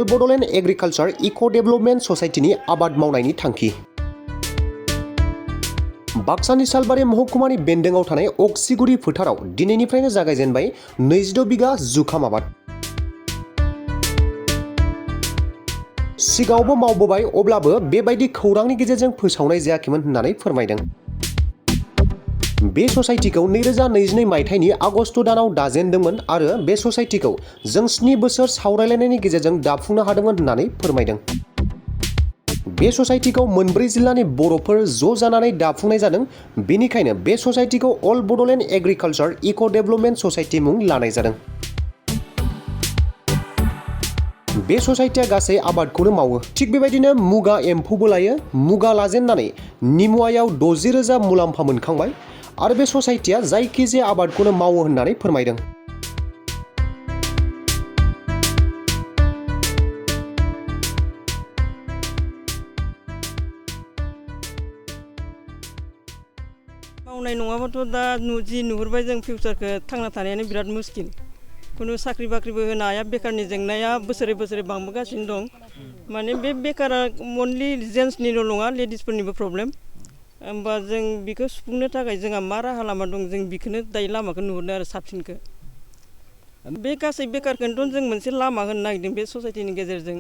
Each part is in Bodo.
अल बडोलेण्ड एग्रिकालचार इक' डेभेलपमेन्ट ससाइटिनि आबाद मावनायनि थांखि। बाक्सानि सालबारि महकुमानि बेन्दोंआव थानाय अक्सिगुरि फोथाराव दिनैनिफ्रायनो जागायजेनबाय 26 बिगा जुखाम आबाद। सिगाङावबो मावबोबाय, अब्लाबो बेबायदि खौरांनि गेजेरजों फोसावनाय जायाखैमोन होननानै फोरमायदों। बे ससाइटिखौ 2022 मायथाइनि आगस्त दानाव दाजेनदोंमोन आरो बे ससाइटिखौ जों 7 बोसोर सावरायलायनायनि गेजेरजों दाफुंनो हादोंमोन होननानै फोरमायदों। बे ससाइटिखौ मोनब्रै जिल्लानि बर'फोर ज' जानानै दाफुंनाय जादों। बेनिखायनो बे ससाइटिखौ अल बडोलेण्ड एग्रिकालचार इक' डेभेलपमेन्ट ससाइटि मुं लानाय जादों। बे ससाइटिया गासै आबादखौनो मावो। थिग बेबायदिनो मुगा एम्फौबो लायो। मुगा लाजेननानै निमुवायाव 60,000 मुलाम्फा मोनखांबाय आरो बे ससाइटिया जायखिजाया आबादखौनो मावो होननानै फोरमायदों। मावनाय नङाबाथ' दा जि नुहुरबाय जों फिउचारखौ थांना थानायानो बिराद मुस्किल। खुनु साख्रि बाख्रिबो होनो हाया, बेकारनि जेंनाया बोसोरे बोसोरे बांबोगासिनो दं। माने बे बेकारा अनलि जेन्ट्सनिल' नङा, लेडिसफोरनिबो प्रब्लेम। होमबा जों बेखौ सुफुंनो थाखाय जोंहा मा राहा लामा दं, जों बेखौनो दायो लामाखौ नुहुरदों आरो साबसिनखौ। बे गासै बेकारखौनोथ' जों मोनसे लामा होनो नागिरदों बे ससाइटिनि गेजेरजों।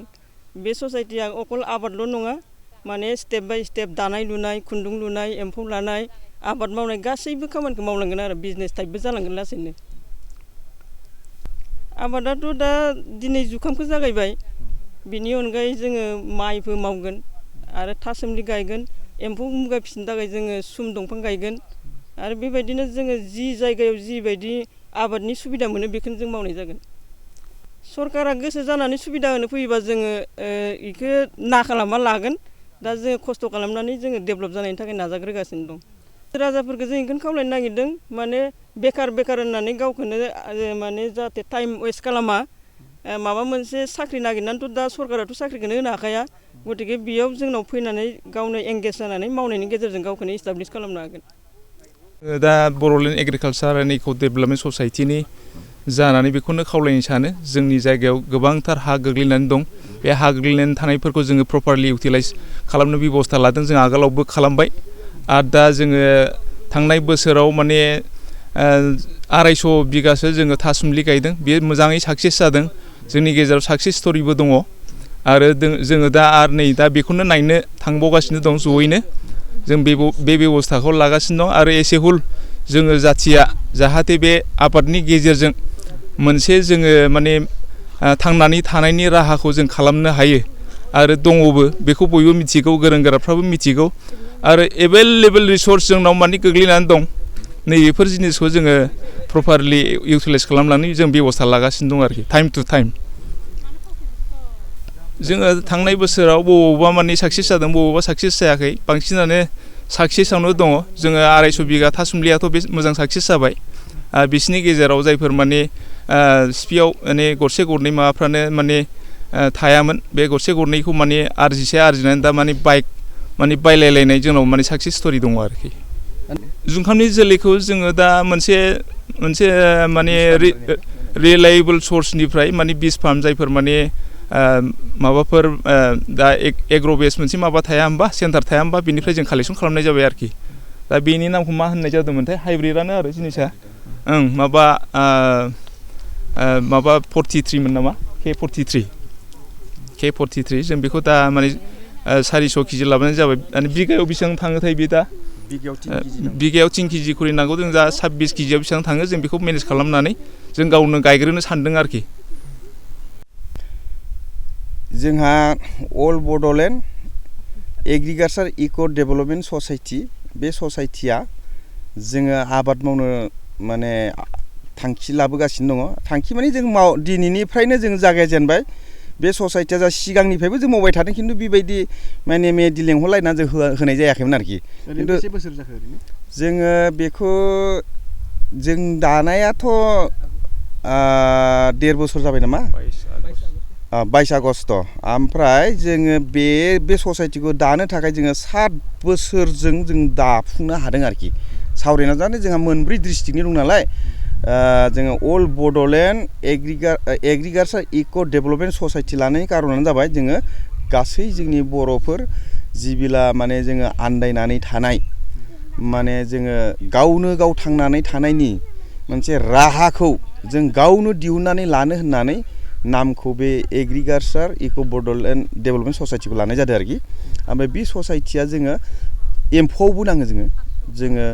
बे ससाइटिया अकल आबादल' नङा, माने स्टेप बाय स्टेप दानाय लुनाय, खुन्दुं लुनाय, एम्फौ लानाय, आबाद मावनाय गासैबो खामानिखौ मावलांगोन आरो बिजनेस टाइपबो जालांगोन लासैनो। आबादाथ' दा दिनै जुखामखौ जागायबाय, बिनि अनगायै जोङो माइबो मावगोन आरो थासुमलि गायगोन। एम्फौ मुगा फिसिनो थाखाय जोङो सुम दंफां गायगोन आरो बेबायदिनो जोङो जि जायगायाव जिबायदि आबादनि सुबिदा मोनो बेखौनो जों मावनाय जागोन। सरकारा गोसो जानानै सुबिदा होनो फैयोबा जोङो बेखौ ना खालामना लागोन। दा जोङो खस्थ' खालामनानै जोङो डेभेलप जानायनि थाखाय नाजाग्रोगासिनो दं। राजाफोरखौ जों बेखौनो खावलायनो नागिरदों, माने बेकार होननानै गावखौनो माने जाहाथे टाइम वेस्ट खालामा। माबा मोनसे साख्रि नागिरनानैथ' दा सरकाराथ' साख्रिखौनो होनो हाखाया। गतिके बेयाव जोंनाव फैनानै गावनो एंगेज जानानै मावनायनि गेजेरजों गावखौनो इस्टाब्लिश खालामनो हागोन। दा बड'लेण्ड एग्रिकालचार एन्ड इक' डेभेलपमेन्ट ससाइटिनि जानानै बेखौनो खावलायनो सानो, जोंनि जायगायाव गोबांथार हा गोग्लैनानै दं। बे हा गोग्लैनानै थानायफोरखौ जोङो प्रपारलि इउटिलाइज खालामनो बेब'स्था लादों। जों आगोलावबो खालामबाय आरो दा जोङो थांनाय बोसोराव माने 250 बिगासो जोङो थासुमलि गायदों। बेयो मोजाङै साक्सेस जादों। जोंनि गेजेराव साक्सेस स्ट'रिबो दङ आरो जोङो दा दा बेखौनो नायनो थांबावगासिनो दं जयैनो। जों बे बेब'स्थाखौ लागासिनो दं आरो एसे हुल जोङो जाथिया जाहाथे बे आबादनि गेजेरजों मोनसे जोङो माने थांनानै थानायनि राहाखौ जों खालामनो हायो आरो दङबो, बेखौ बयबो मिथिगौ, गोरों गोराफ्राबो मिथिगौ आरो एभेलेबल रिसर्स जोंनाव माने गोग्लैनानै दं। नैबेफोर जिनिसखौ जोङो प्रपारलि इउटिलाइज खालामनानै जों बेब'स्था लागासिनो दं आरोखि, टाइम टु टाइम। जोङो थांनाय बोसोराव बबावबा माने साक्सेस जादों, बबावबा साक्सेस जायाखै, बांसिनानो साक्सेसआवनो दङ। जोङो 250 बिगा थासुमलियाथ' बे मोजां साक्सेस जाबाय। बिसिनि गेजेराव जायफोर माने सिपियाव माने गरसे गरनै माबाफ्रानो माने थायामोन, बे गरसे गरनैखौ माने आरजिनानै दा माने बायलायलायनाय जोंनाव माने साक्सेस स्ट'रि दङ आरोखि। जुखामनि जोलैखौ जोङो दा मोनसे माने रिलायेबल सर्सनिफ्राय माने बिस फार्म जायफोर माने माबाफोर दा एग्र'बेस मोनसे माबा थाया होमबा, सेन्टार थाया होमबा, बेनिफ्राय जों कालेक्सन खालामनाय जाबाय आरोखि। दा बेनि नामखौ मा होननाय जादोंमोनथाय, हाइब्रिदानो आरो जिनिसा माबा 43 मोन नामा, K43 जों बेखौ दा माने 400 केजि लाबोनाय जाबाय। माने बिगायाव बेसेबां थाङोथाय बे दा? बिगायाव 3 केजि खरि नांगौ। जों दा 26 केजियाव बेसेबां थाङो जों बेखौ मेनेज खालामनानै जों गावनो गायग्रोनो सानदों आरोखि। जोंहा अल बड'लेण्ड एग्रिकालचार इक' डेभेलपमेन्ट ससाइटि, बे ससाइटिया जोङो आबाद मावनो माने थांखि लाबोगासिनो दङ। थांखि माने जों दिनैनिफ्रायनो जों जागायजेनबाय। बे ससाइटिया जा सिगांनिफ्रायबो जों मावबाय थादों, खिन्थु बेबायदि माने मेडि लेंहरलायनानै जों होनाय जायाखैमोन आरोखि। खिन्थु बेसे बोसोर जाखो ओरैनो? जोङो बेखौ जों दानायाथ' 1.5 बोसोर जाबाय नामा, 22 आगस्ट। ओमफ्राय जोङो बे ससाइटिखौ दानो थाखाय जोङो 7 बोसोरजों जों दाफुंनो हादों आरोखि। सावरायना जानो जोंहा मोनब्रै डिस्ट्रिक्टनि दं नालाय, जोङो अल बड'लेण्ड एग्रिकालचार इक' डेभेलपमेन्ट ससाइटि लानायनि कारनानो जाबाय जोङो गासै जोंनि बर'फोर जिबिला माने जोङो आन्दायनानै थानाय माने जोङो गावनो गाव थांनानै थानायनि मोनसे राहाखौ जों गावनो दिहुननानै लानो होननानै नामखौ बे एग्रिकालचार इक' बड'लेण्ड डेभेलपमेन्ट ससाइटिखौ लानाय जादों आरोखि ओमफ्राय बे ससाइटिया जोङो एम्फौआवबो नाङो जोङो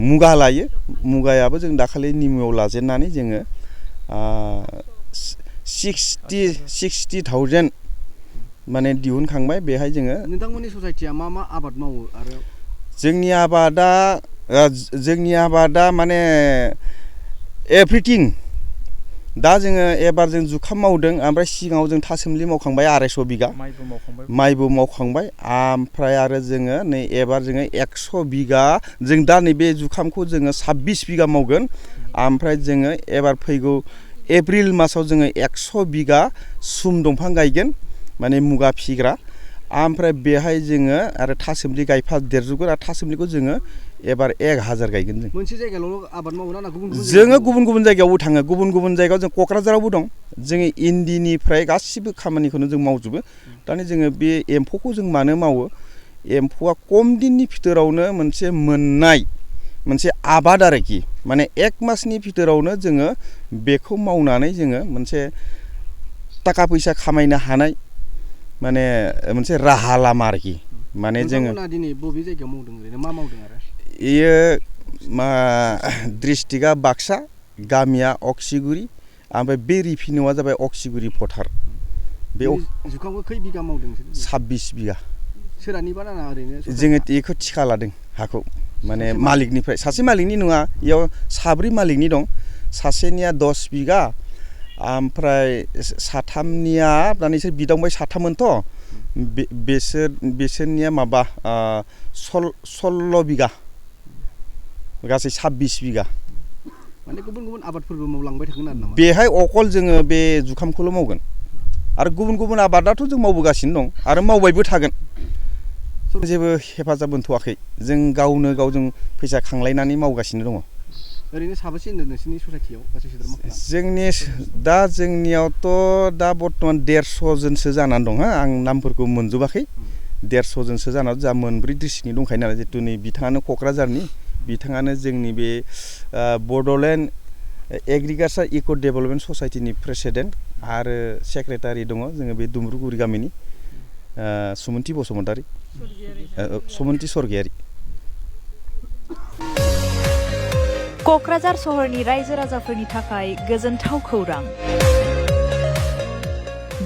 मुगा लायो मुगायाबो जों दाखालि निमुआव लाजेननानै जोङो 60,000 माने दिहुनखांबाय बेहाय जोङो नोंथांमोननि ससाइटिया मा आबाद मावो आरो जोंनि आबादा माने एभ्रिथिं दा जोङो एबार जों जुखाम मावदों ओमफ्राय सिगाङाव जों थासुमलि मावखांबाय 250 बिगा माइबो मावखांबाय ओमफ्राय आरो जोङो नै एबार जोङो 100 बिगा जों दा नैबे जुखामखौ जोङो 26 बिगा मावगोन ओमफ्राय जोङो एबार फैगौ एप्रिल मासाव जोङो 100 बिगा सुम दंफां गायगोन माने मुगा फिग्रा ओमफ्राय बेहाय जोङो आरो थासुमलि गायफा देरजोबगोन आरो थासुमलिखौ जोङो एबार 1000 गायगोन जों मोनसे जायगायावल' आबाद मावो ना जोङो गुबुन जायगायावबो थाङो गुबुन जायगायाव जों क'क्राझारावबो दं जोङो इन्दिनिफ्राय गासिबो खामानिखौनो जों मावजोबो दानि जोङो बे एम्फौखौ जों मानो मावो एम्फौआ खम दिननि भितरावनो मोनसे मोननाय मोनसे आबाद आरोखि माने 1 मासनि भितरावनो जोङो बेखौ मावनानै जोङो मोनसे थाखा फैसा खामायनो हानाय माने मोनसे राहा लामा आरोखि माने जोङो दिनै बबे जायगायाव मावदों ओरैनो मा मावदों आरो इयो मा डिस्ट्रिक्टआ बाक्सा गामिया अक्सिगुरि ओमफ्राय बे रिफिनिउआ जाबाय अक्सिगुरि फोथार बे जुखामखौ खै बिगा मावदों 26 बिगा सोरहानिबा ना ओरैनो जोङो बेखौ थिखा लादों हाखौ माने मालिकनिफ्राय सासे मालिकनि नङा इयाव 4 मालिकनि दं सासेनिया 10 बिगा ओमफ्राय साथामनिया दानिसो बिदांबाय साथाममोनथ' बिसोरनिया माबा 16 बिगा गासै 26 बिगा माने गुबुन आबादफोरबो मावलांबाय थागोन आरो नामा बेहाय अकल जोङो बे जुखामखौल' मावगोन आरो गुबुन आबादाथ' जों मावबोगासिनो दं आरो मावबायबो थागोन जेबो हेफाजाब मोनथ'वाखै जों गावनो गाव जों फैसा खांलायनानै मावगासिनो दङ ओरैनो साबेसे होनदों नोंसिनि ससाइटियाव गासै सोद्रोमाफोरा जोंनियावथ' दा बर्तमान 150 जनसो जानानै दं आं नामफोरखौ मोनजोबाखै 150 जनसो जानानै जा 4 डिस्ट्रिक्टनि दंखायो नालाय जितु नै बिथाङानो क'क्राझारनि बिथाङानो जोंनि बे बड'लेण्ड एग्रिकालचार इक' डेभेलपमेन्ट ससाइटिनि प्रेसिडेन्ट आरो सेक्रेटारि दङ जोङो बे दुमब्रुगुरि गामिनि सुमन्थि बसुमतारि सुमन्थि सरगियारि क'क्राझार सहरनि रायजो राजाफोरनि थाखाय गोजोनथाव खौरां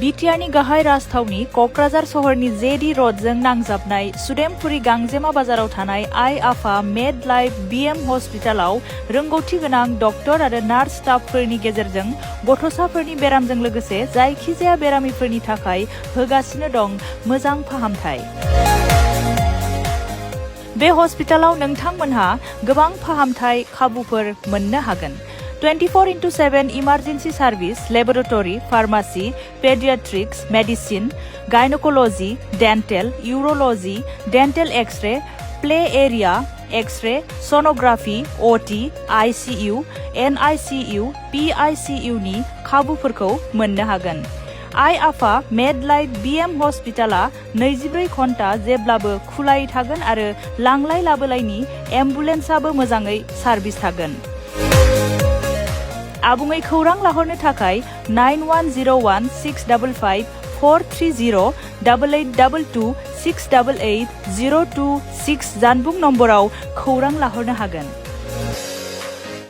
बिटिआरनि गाहाय राजथावनि क'क्राझार सहरनि जेडी रडजों नांजाबनाय सुदेमपुरी गांजेमा बाजाराव थानाय आइ आफा मेड लाइफ बिएम हस्पिटालाव रोंगौथि गोनां डक्टर आरो नार्स स्टाफफोरनि गेजेरजों गथ'साफोरनि बेरामजों लोगोसे जायखिजाया बेरामिफोरनि थाखाय होगासिनो दं मोजां फाहामथाय बे हस्पिटालाव नोंथांमोनहा गोबां फाहामथाय खाबुफोर मोननो हागोन 24/7 emergency service laboratory pharmacy paediatrics medicine gynaecology dental urology dental X-ray play area X-ray sonography OT ICU NICU PICU नि खाबुफोरखौ मोननो हागोन आइ आफा मेड लाइफ बिएम हस्पिटाला 24 घन्टा जेब्लाबो खुलायै थागोन आरो लांलाय लाबोलायनि एम्बुलेन्सआबो मोजाङै सार्भिस थागोन आबुङै खौरां लाहरनो थाखाय 91016554308822688026 जानबुं नम्बराव खौरां लाहरनो हागोन